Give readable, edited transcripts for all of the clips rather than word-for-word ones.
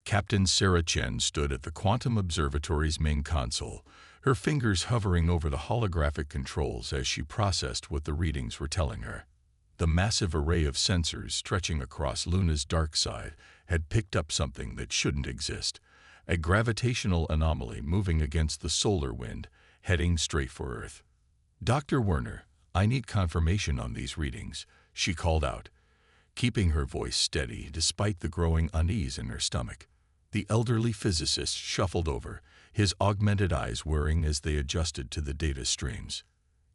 Captain Sarah Chen stood at the Quantum Observatory's main console, her fingers hovering over the holographic controls as she processed what the readings were telling her. The massive array of sensors stretching across Luna's dark side had picked up something that shouldn't exist, a gravitational anomaly moving against the solar wind, heading straight for Earth. "Dr. Werner, I need confirmation on these readings," she called out, keeping her voice steady despite the growing unease in her stomach. The elderly physicist shuffled over, his augmented eyes whirring as they adjusted to the data streams.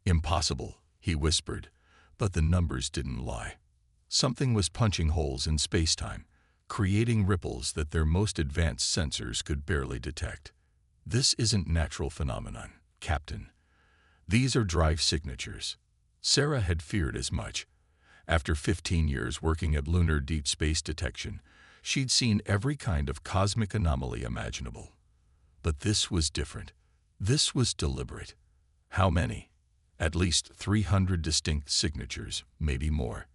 "Impossible," he whispered, but the numbers didn't lie. Something was punching holes in space-time, creating ripples that their most advanced sensors could barely detect. "This isn't natural phenomenon, Captain. These are drive signatures." Sarah had feared as much. After 15 years working at lunar deep space detection, she'd seen every kind of cosmic anomaly imaginable. But this was different. This was deliberate. How many? At least 300 distinct signatures, maybe more.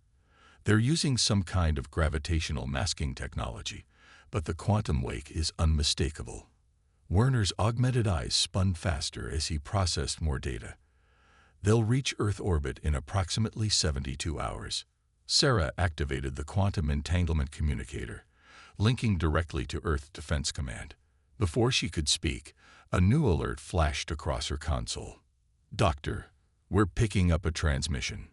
They're using some kind of gravitational masking technology, but the quantum wake is unmistakable. Werner's augmented eyes spun faster as he processed more data. "They'll reach Earth orbit in approximately 72 hours. Sarah activated the quantum entanglement communicator, linking directly to Earth Defense Command. Before she could speak, a new alert flashed across her console. "Doctor, we're picking up a transmission."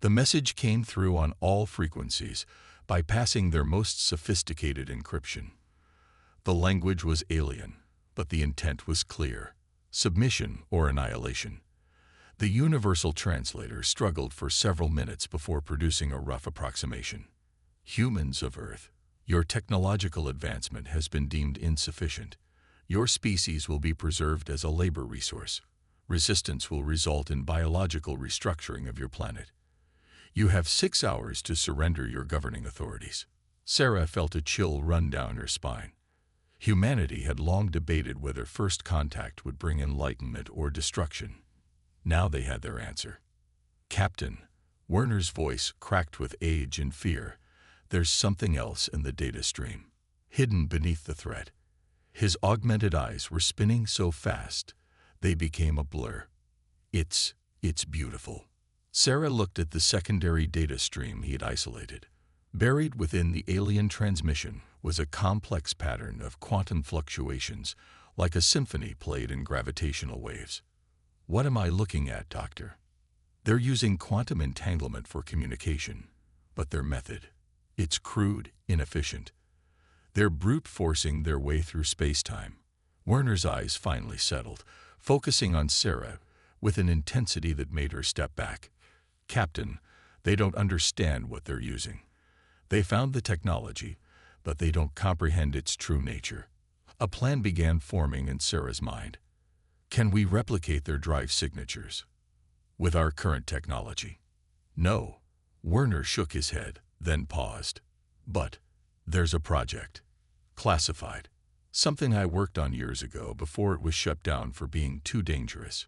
The message came through on all frequencies, bypassing their most sophisticated encryption. The language was alien, but the intent was clear: submission or annihilation. The universal translator struggled for several minutes before producing a rough approximation. "Humans of Earth, your technological advancement has been deemed insufficient. Your species will be preserved as a labor resource. Resistance will result in biological restructuring of your planet. You have 6 hours to surrender your governing authorities." Sarah felt a chill run down her spine. Humanity had long debated whether first contact would bring enlightenment or destruction. Now they had their answer. "Captain," Werner's voice cracked with age and fear, "there's something else in the data stream, hidden beneath the threat." His augmented eyes were spinning so fast, they became a blur. It's beautiful." Sarah looked at the secondary data stream he had isolated. Buried within the alien transmission was a complex pattern of quantum fluctuations, like a symphony played in gravitational waves. "What am I looking at, Doctor?" "They're using quantum entanglement for communication, but their method, it's crude, inefficient. They're brute-forcing their way through space-time." Werner's eyes finally settled, focusing on Sarah with an intensity that made her step back. "Captain, they don't understand what they're using. They found the technology, but they don't comprehend its true nature." A plan began forming in Sarah's mind. "Can we replicate their drive signatures with our current technology?" "No." Werner shook his head, then paused. "But there's a project. Classified. Something I worked on years ago before it was shut down for being too dangerous.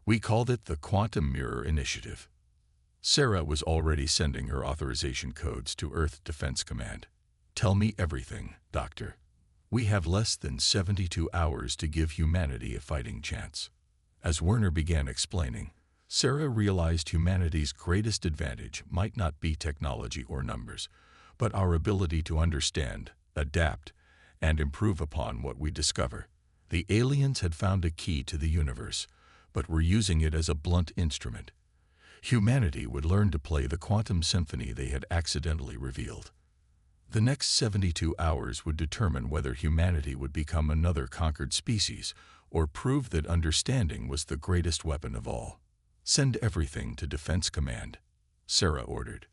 We called it the Quantum Mirror Initiative." Sarah was already sending her authorization codes to Earth Defense Command. "Tell me everything, Doctor. We have less than 72 hours to give humanity a fighting chance." As Werner began explaining, Sarah realized humanity's greatest advantage might not be technology or numbers, but our ability to understand, adapt, and improve upon what we discover. The aliens had found a key to the universe, but were using it as a blunt instrument. Humanity would learn to play the quantum symphony they had accidentally revealed. The next 72 hours would determine whether humanity would become another conquered species or prove that understanding was the greatest weapon of all. "Send everything to Defense Command," Sarah ordered.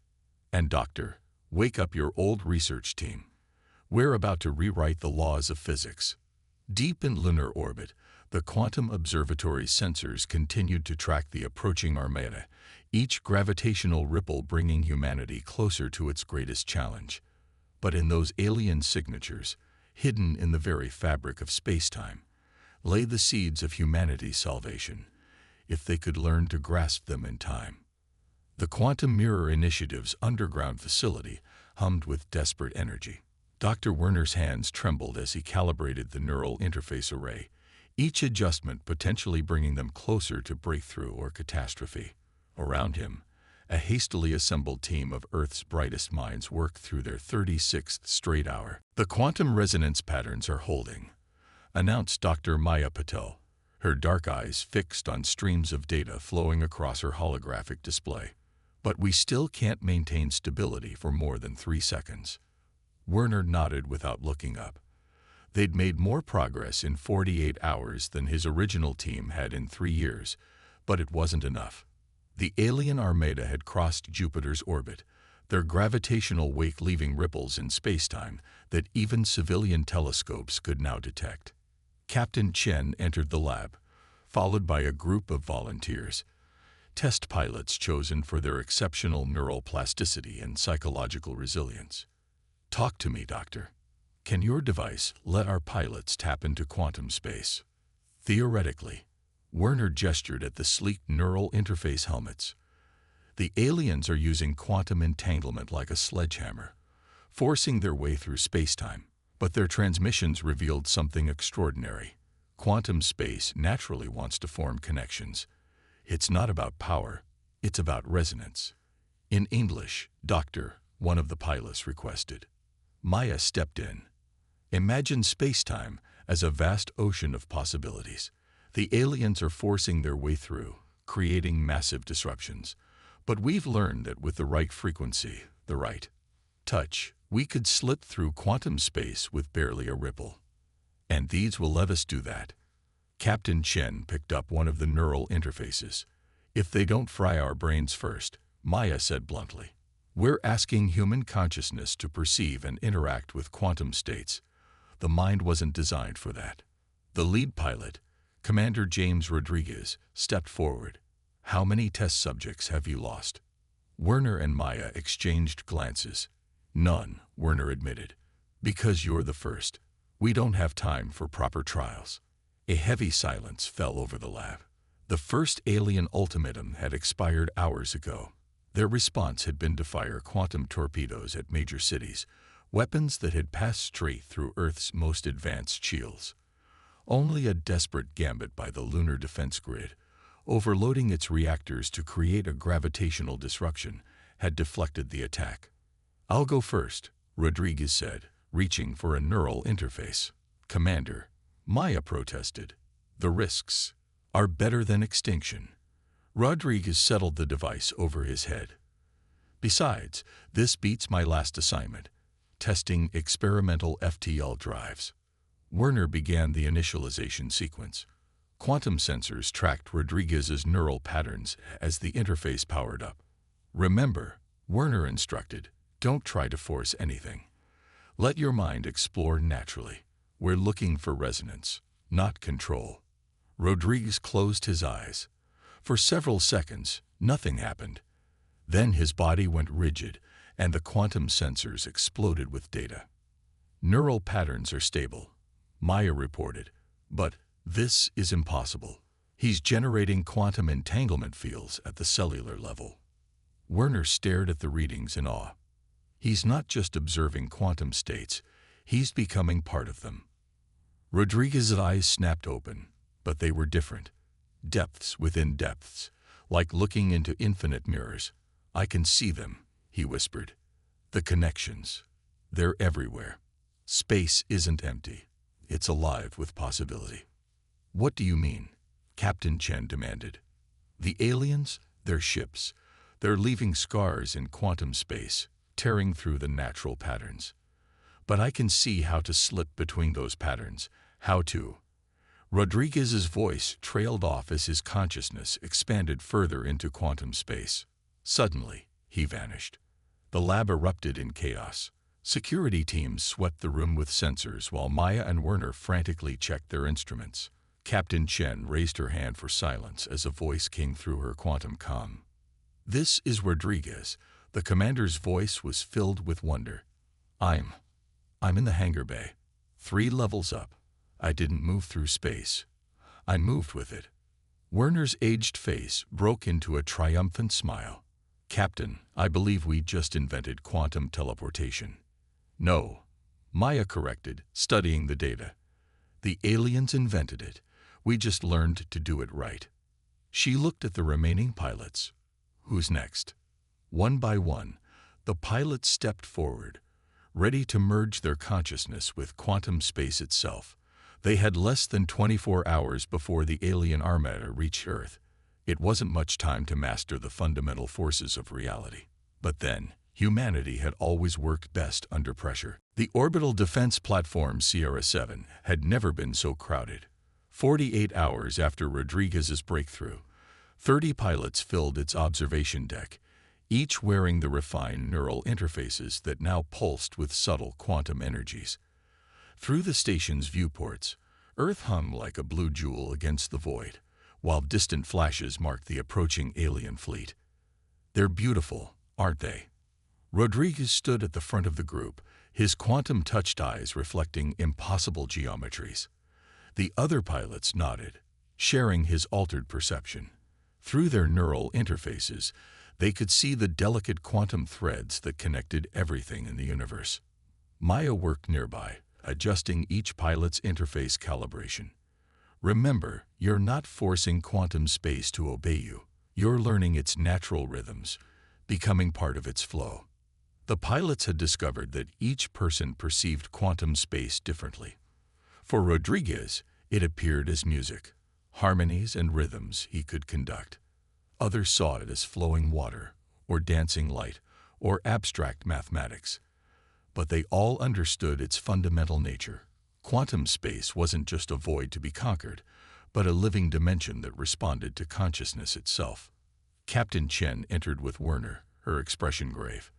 "And Doctor, wake up your old research team. We're about to rewrite the laws of physics." Deep in lunar orbit, the Quantum Observatory's sensors continued to track the approaching Armada, each gravitational ripple bringing humanity closer to its greatest challenge. But in those alien signatures, hidden in the very fabric of space-time, lay the seeds of humanity's salvation, if they could learn to grasp them in time. The Quantum Mirror Initiative's underground facility hummed with desperate energy. Dr. Werner's hands trembled as he calibrated the neural interface array, each adjustment potentially bringing them closer to breakthrough or catastrophe. Around him, a hastily assembled team of Earth's brightest minds worked through their 36th straight hour. "The quantum resonance patterns are holding," announced Dr. Maya Patel, her dark eyes fixed on streams of data flowing across her holographic display. "But we still can't maintain stability for more than 3 seconds. Werner nodded without looking up. They'd made more progress in 48 hours than his original team had in 3 years, but it wasn't enough. The alien Armada had crossed Jupiter's orbit, their gravitational wake leaving ripples in spacetime that even civilian telescopes could now detect. Captain Chen entered the lab, followed by a group of volunteers, test pilots chosen for their exceptional neural plasticity and psychological resilience. "Talk to me, Doctor. Can your device let our pilots tap into quantum space?" "Theoretically." Werner gestured at the sleek neural interface helmets. "The aliens are using quantum entanglement like a sledgehammer, forcing their way through spacetime. But their transmissions revealed something extraordinary. Quantum space naturally wants to form connections. It's not about power, it's about resonance." "In English, Doctor," one of the pilots requested. Maya stepped in. "Imagine spacetime as a vast ocean of possibilities. The aliens are forcing their way through, creating massive disruptions. But we've learned that with the right frequency, the right touch, we could slip through quantum space with barely a ripple. And these will let us do that." Captain Chen picked up one of the neural interfaces. "If they don't fry our brains first," Maya said bluntly. "We're asking human consciousness to perceive and interact with quantum states. The mind wasn't designed for that." The lead pilot, Commander James Rodriguez, stepped forward. "How many test subjects have you lost?" Werner and Maya exchanged glances. "None," Werner admitted. "Because you're the first. We don't have time for proper trials." A heavy silence fell over the lab. The first alien ultimatum had expired hours ago. Their response had been to fire quantum torpedoes at major cities, weapons that had passed straight through Earth's most advanced shields. Only a desperate gambit by the lunar defense grid, overloading its reactors to create a gravitational disruption, had deflected the attack. "I'll go first," Rodriguez said, reaching for a neural interface. "Commander," Maya protested, "the risks are better than extinction." Rodriguez settled the device over his head. "Besides, this beats my last assignment, testing experimental FTL drives." Werner began the initialization sequence. Quantum sensors tracked Rodriguez's neural patterns as the interface powered up. "Remember," Werner instructed, "don't try to force anything. Let your mind explore naturally. We're looking for resonance, not control." Rodriguez closed his eyes. For several seconds, nothing happened. Then his body went rigid, and the quantum sensors exploded with data. "Neural patterns are stable," Maya reported, "but this is impossible. He's generating quantum entanglement fields at the cellular level." Werner stared at the readings in awe. "He's not just observing quantum states, he's becoming part of them." Rodriguez's eyes snapped open, but they were different. Depths within depths, like looking into infinite mirrors. "I can see them," he whispered. "The connections. They're everywhere. Space isn't empty. It's alive with possibility." "What do you mean?" Captain Chen demanded. "The aliens, their ships. They're leaving scars in quantum space, tearing through the natural patterns. But I can see how to slip between those patterns, how to." Rodriguez's voice trailed off as his consciousness expanded further into quantum space. Suddenly, he vanished. The lab erupted in chaos. Security teams swept the room with sensors while Maya and Werner frantically checked their instruments. Captain Chen raised her hand for silence as a voice came through her quantum comm. "This is Rodriguez." The commander's voice was filled with wonder. I'm in the hangar bay, 3 levels up. I didn't move through space. I moved with it." Werner's aged face broke into a triumphant smile. "Captain, I believe we just invented quantum teleportation." "No," Maya corrected, studying the data. The aliens invented it. We just learned to do it right. She looked at the remaining pilots. Who's next? One by one, the pilots stepped forward, ready to merge their consciousness with quantum space itself. They had less than 24 hours before the alien Armada reached Earth. It wasn't much time to master the fundamental forces of reality. But then, humanity had always worked best under pressure. The orbital defense platform Sierra 7 had never been so crowded. 48 hours after Rodriguez's breakthrough, 30 pilots filled its observation deck, each wearing the refined neural interfaces that now pulsed with subtle quantum energies. Through the station's viewports, Earth hung like a blue jewel against the void, while distant flashes marked the approaching alien fleet. They're beautiful, aren't they? Rodriguez stood at the front of the group, his quantum-touched eyes reflecting impossible geometries. The other pilots nodded, sharing his altered perception. Through their neural interfaces, they could see the delicate quantum threads that connected everything in the universe. Maya worked nearby, adjusting each pilot's interface calibration. Remember, you're not forcing quantum space to obey you. You're learning its natural rhythms, becoming part of its flow. The pilots had discovered that each person perceived quantum space differently. For Rodriguez, it appeared as music, harmonies and rhythms he could conduct. Others saw it as flowing water, or dancing light, or abstract mathematics. But they all understood its fundamental nature. Quantum space wasn't just a void to be conquered, but a living dimension that responded to consciousness itself. Captain Chen entered with Werner, her expression grave.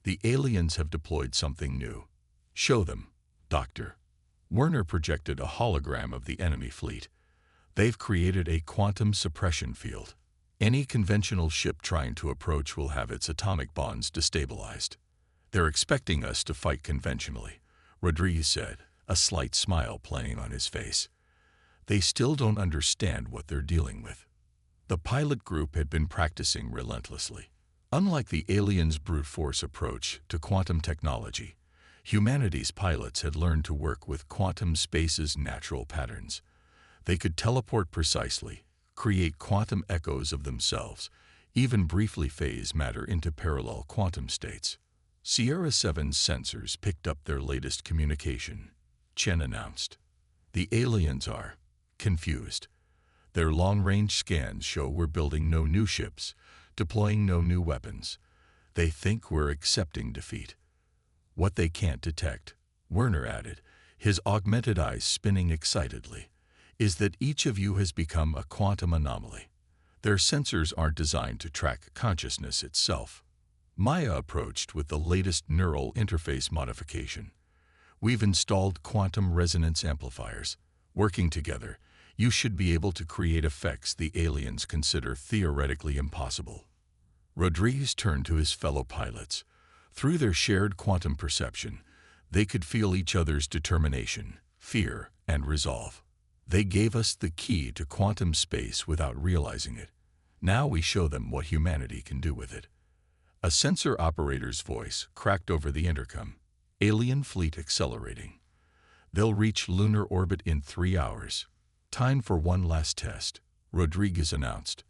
The aliens have deployed something new. Show them, Doctor. Werner projected a hologram of the enemy fleet. They've created a quantum suppression field. Any conventional ship trying to approach will have its atomic bonds destabilized. They're expecting us to fight conventionally, Rodriguez said, a slight smile playing on his face. They still don't understand what they're dealing with. The pilot group had been practicing relentlessly. Unlike the aliens' brute force approach to quantum technology, humanity's pilots had learned to work with quantum space's natural patterns. They could teleport precisely, create quantum echoes of themselves, even briefly phase matter into parallel quantum states. Sierra 7's sensors picked up their latest communication, Chen announced. The aliens are confused. Their long-range scans show we're building no new ships, deploying no new weapons. They think we're accepting defeat. What they can't detect, Werner added, his augmented eyes spinning excitedly, is that each of you has become a quantum anomaly. Their sensors aren't designed to track consciousness itself. Maya approached with the latest neural interface modification. We've installed quantum resonance amplifiers. Working together, you should be able to create effects the aliens consider theoretically impossible. Rodriguez turned to his fellow pilots. Through their shared quantum perception, they could feel each other's determination, fear, and resolve. They gave us the key to quantum space without realizing it. Now we show them what humanity can do with it. A sensor operator's voice cracked over the intercom. Alien fleet accelerating. They'll reach lunar orbit in 3 hours. Time for one last test, Rodriguez announced.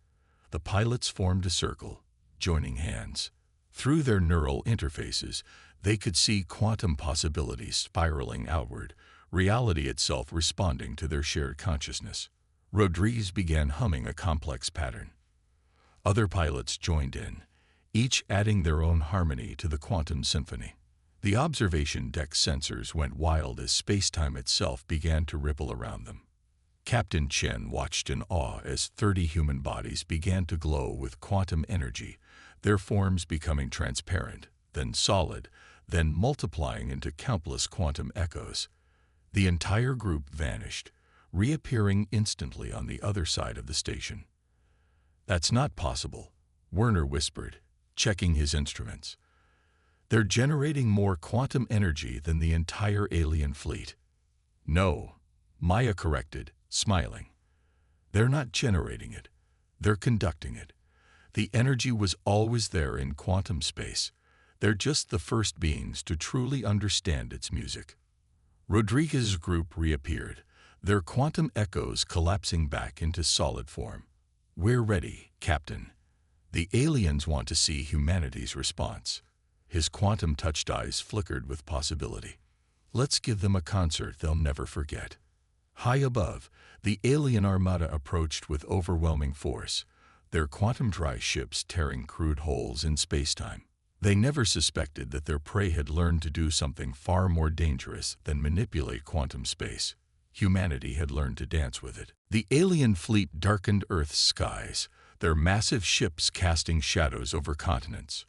The pilots formed a circle, joining hands. Through their neural interfaces, they could see quantum possibilities spiraling outward, reality itself responding to their shared consciousness. Rodriguez began humming a complex pattern. Other pilots joined in, each adding their own harmony to the quantum symphony. The observation deck sensors went wild as space-time itself began to ripple around them. Captain Chen watched in awe as 30 human bodies began to glow with quantum energy, their forms becoming transparent, then solid, then multiplying into countless quantum echoes. The entire group vanished, reappearing instantly on the other side of the station. That's not possible, Werner whispered, checking his instruments. They're generating more quantum energy than the entire alien fleet. No, Maya corrected, smiling. They're not generating it. They're conducting it. The energy was always there in quantum space. They're just the first beings to truly understand its music. Rodriguez's group reappeared, their quantum echoes collapsing back into solid form. "We're ready, Captain. The aliens want to see humanity's response." His quantum-touched eyes flickered with possibility. "Let's give them a concert they'll never forget." High above, the alien armada approached with overwhelming force, their quantum-dry ships tearing crude holes in space-time. They never suspected that their prey had learned to do something far more dangerous than manipulate quantum space. Humanity had learned to dance with it. The alien fleet darkened Earth's skies, their massive ships casting shadows over continents.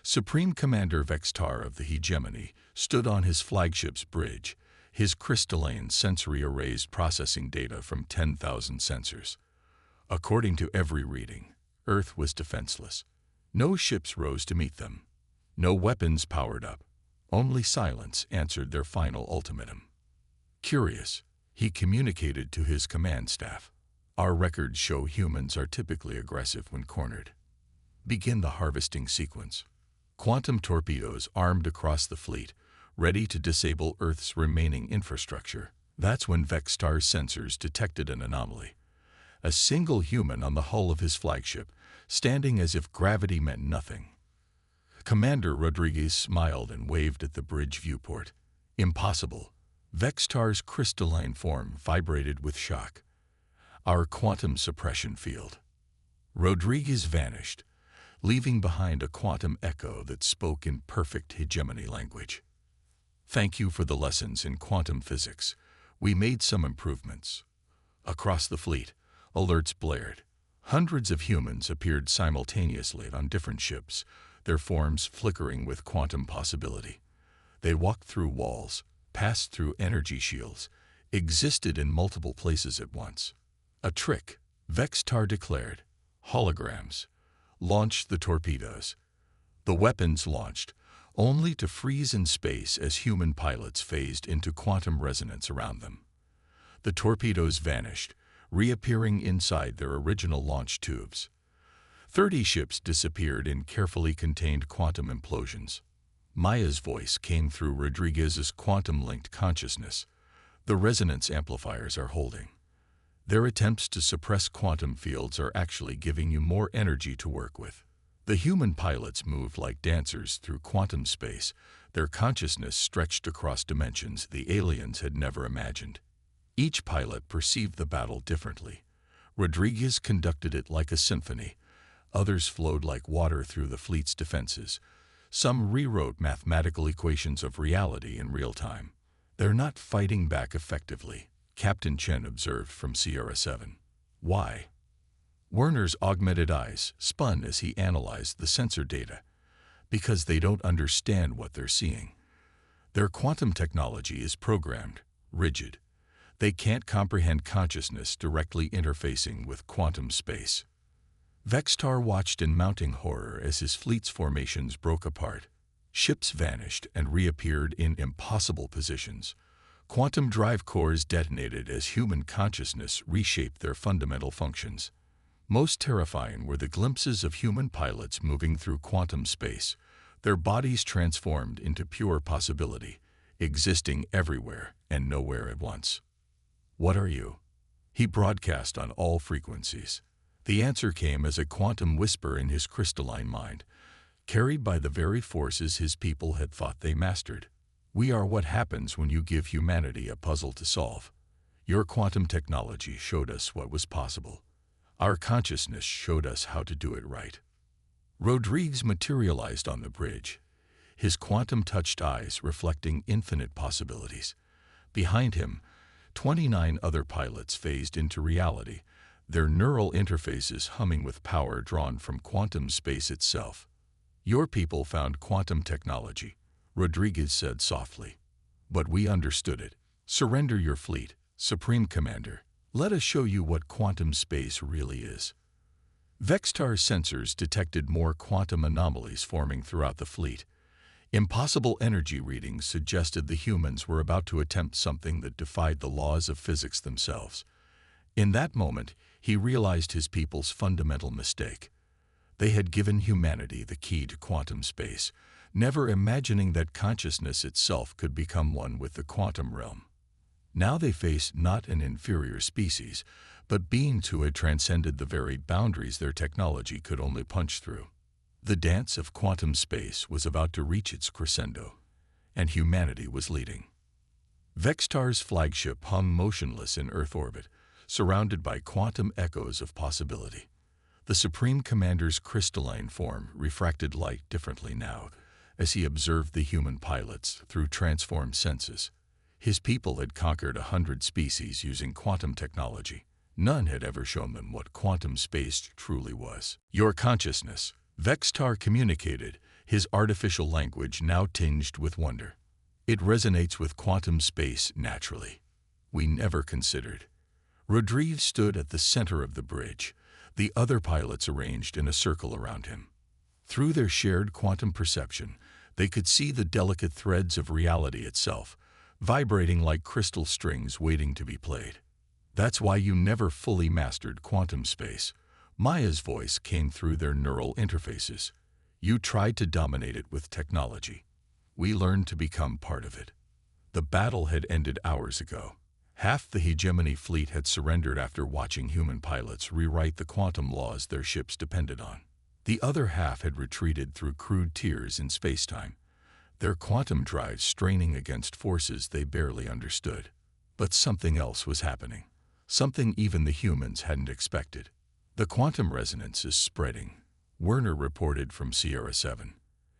Supreme Commander Vextar of the Hegemony stood on his flagship's bridge, his crystalline sensory arrays processing data from 10,000 sensors. According to every reading, Earth was defenseless. No ships rose to meet them. No weapons powered up. Only silence answered their final ultimatum. Curious, he communicated to his command staff. "Our records show humans are typically aggressive when cornered. Begin the harvesting sequence." Quantum torpedoes armed across the fleet, ready to disable Earth's remaining infrastructure. That's when Vextar's sensors detected an anomaly. A single human on the hull of his flagship, standing as if gravity meant nothing. Commander Rodriguez smiled and waved at the bridge viewport. "Impossible." Vextar's crystalline form vibrated with shock. "Our quantum suppression field." Rodriguez vanished, leaving behind a quantum echo that spoke in perfect hegemony language. "Thank you for the lessons in quantum physics. We made some improvements." Across the fleet, alerts blared. Hundreds of humans appeared simultaneously on different ships, their forms flickering with quantum possibility. They walked through walls, passed through energy shields, existed in multiple places at once. "A trick," Vextar declared. "Holograms." Launched the torpedoes. The weapons launched, only to freeze in space as human pilots phased into quantum resonance around them. The torpedoes vanished, reappearing inside their original launch tubes. 30 ships disappeared in carefully contained quantum implosions. Maya's voice came through Rodriguez's quantum-linked consciousness. "The resonance amplifiers are holding. Their attempts to suppress quantum fields are actually giving you more energy to work with." The human pilots moved like dancers through quantum space, their consciousness stretched across dimensions the aliens had never imagined. Each pilot perceived the battle differently. Rodriguez conducted it like a symphony. Others flowed like water through the fleet's defenses. Some rewrote mathematical equations of reality in real time. "They're not fighting back effectively," Captain Chen observed from Sierra 7. "Why?" Werner's augmented eyes spun as he analyzed the sensor data. "Because they don't understand what they're seeing. Their quantum technology is programmed, rigid. They can't comprehend consciousness directly interfacing with quantum space." Vextar watched in mounting horror as his fleet's formations broke apart. Ships vanished and reappeared in impossible positions. Quantum drive cores detonated as human consciousness reshaped their fundamental functions. Most terrifying were the glimpses of human pilots moving through quantum space, their bodies transformed into pure possibility, existing everywhere and nowhere at once. "What are you?" He broadcast on all frequencies. The answer came as a quantum whisper in his crystalline mind, carried by the very forces his people had thought they mastered. "We are what happens when you give humanity a puzzle to solve. Your quantum technology showed us what was possible. Our consciousness showed us how to do it right." Rodriguez materialized on the bridge, his quantum-touched eyes reflecting infinite possibilities. Behind him, 29 other pilots phased into reality, their neural interfaces humming with power drawn from quantum space itself. "Your people found quantum technology," Rodriguez said softly. "But we understood it. Surrender your fleet, Supreme Commander. Let us show you what quantum space really is." Vextar's sensors detected more quantum anomalies forming throughout the fleet. Impossible energy readings suggested the humans were about to attempt something that defied the laws of physics themselves. In that moment, he realized his people's fundamental mistake. They had given humanity the key to quantum space, never imagining that consciousness itself could become one with the quantum realm. Now they faced not an inferior species, but beings who had transcended the very boundaries their technology could only punch through. The dance of quantum space was about to reach its crescendo, and humanity was leading. Vextar's flagship hung motionless in Earth orbit, surrounded by quantum echoes of possibility. The Supreme Commander's crystalline form refracted light differently now, as he observed the human pilots through transformed senses. His people had conquered 100 species using quantum technology. None had ever shown them what quantum space truly was. Your consciousness, Vextar communicated, his artificial language now tinged with wonder. It resonates with quantum space naturally. We never considered. Rodriguez stood at the center of the bridge, the other pilots arranged in a circle around him. Through their shared quantum perception, they could see the delicate threads of reality itself, vibrating like crystal strings waiting to be played. That's why you never fully mastered quantum space. Maya's voice came through their neural interfaces. You tried to dominate it with technology. We learned to become part of it. The battle had ended hours ago. Half the hegemony fleet had surrendered after watching human pilots rewrite the quantum laws their ships depended on. The other half had retreated through crude tears in spacetime, their quantum drives straining against forces they barely understood. But something else was happening, something even the humans hadn't expected. The quantum resonance is spreading, Werner reported from Sierra 7.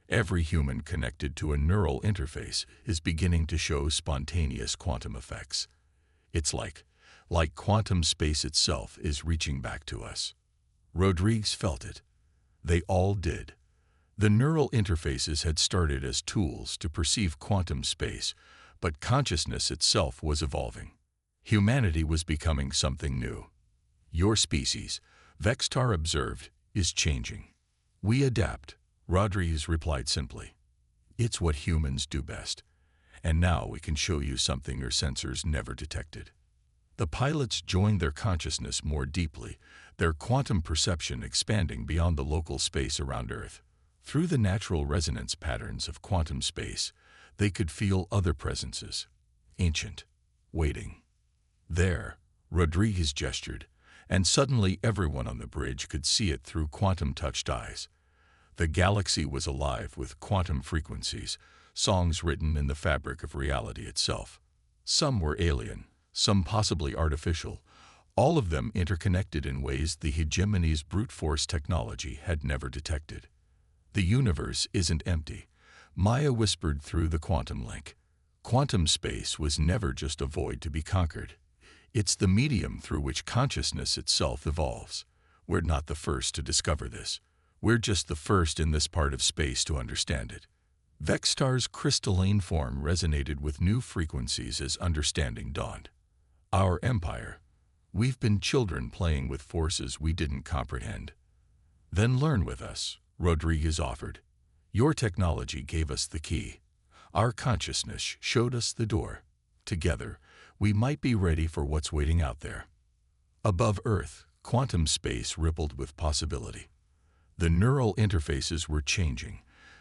Every human connected to a neural interface is beginning to show spontaneous quantum effects. It's like quantum space itself is reaching back to us. Rodriguez felt it. They all did. The neural interfaces had started as tools to perceive quantum space, but consciousness itself was evolving. Humanity was becoming something new. Your species, Vextar observed, is changing. We adapt, Rodriguez replied simply. It's what humans do best. And now we can show you something your sensors never detected. The pilots joined their consciousness more deeply, their quantum perception expanding beyond the local space around Earth. Through the natural resonance patterns of quantum space, they could feel other presences, ancient, waiting. There, Rodriguez gestured, and suddenly everyone on the bridge could see it through quantum-touched eyes. The galaxy was alive with quantum frequencies, songs written in the fabric of reality itself. Some were alien, some possibly artificial, all of them interconnected in ways the hegemony's brute force technology had never detected. The universe isn't empty, Maya whispered through the quantum link. Quantum space was never just a void to be conquered. It's the medium through which consciousness itself evolves. We're not the first to discover this. We're just the first in this part of space to understand it. Vextar's crystalline form resonated with new frequencies as understanding dawned. Our empire. We've been children playing with forces we didn't comprehend. Then learn with us, Rodriguez offered. Your technology gave us the key. Our consciousness showed us the door. Together, we might be ready for what's waiting out there. Above Earth, quantum space rippled with possibility. The neural interfaces were changing,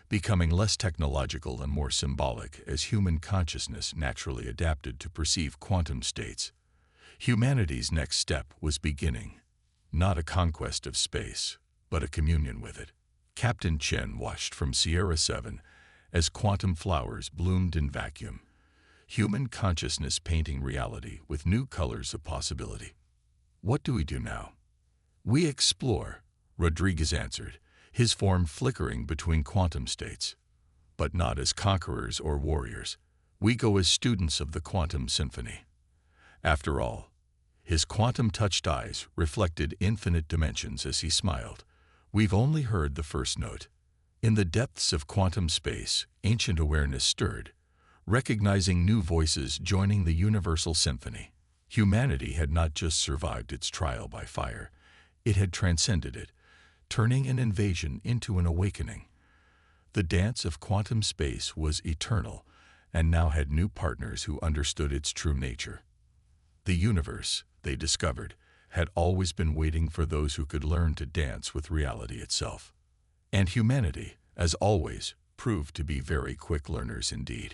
becoming less technological and more symbolic as human consciousness naturally adapted to perceive quantum states. Humanity's next step was beginning, not a conquest of space, but a communion with it. Captain Chen watched from Sierra 7 as quantum flowers bloomed in vacuum, human consciousness painting reality with new colors of possibility. What do we do now? We explore, Rodriguez answered, his form flickering between quantum states. But not as conquerors or warriors. We go as students of the quantum symphony. After all, his quantum-touched eyes reflected infinite dimensions as he smiled. We've only heard the first note. In the depths of quantum space, ancient awareness stirred, recognizing new voices joining the universal symphony. Humanity had not just survived its trial by fire, it had transcended it, turning an invasion into an awakening. The dance of quantum space was eternal, and now had new partners who understood its true nature. The universe, they discovered, had always been waiting for those who could learn to dance with reality itself. And humanity, as always, proved to be very quick learners indeed.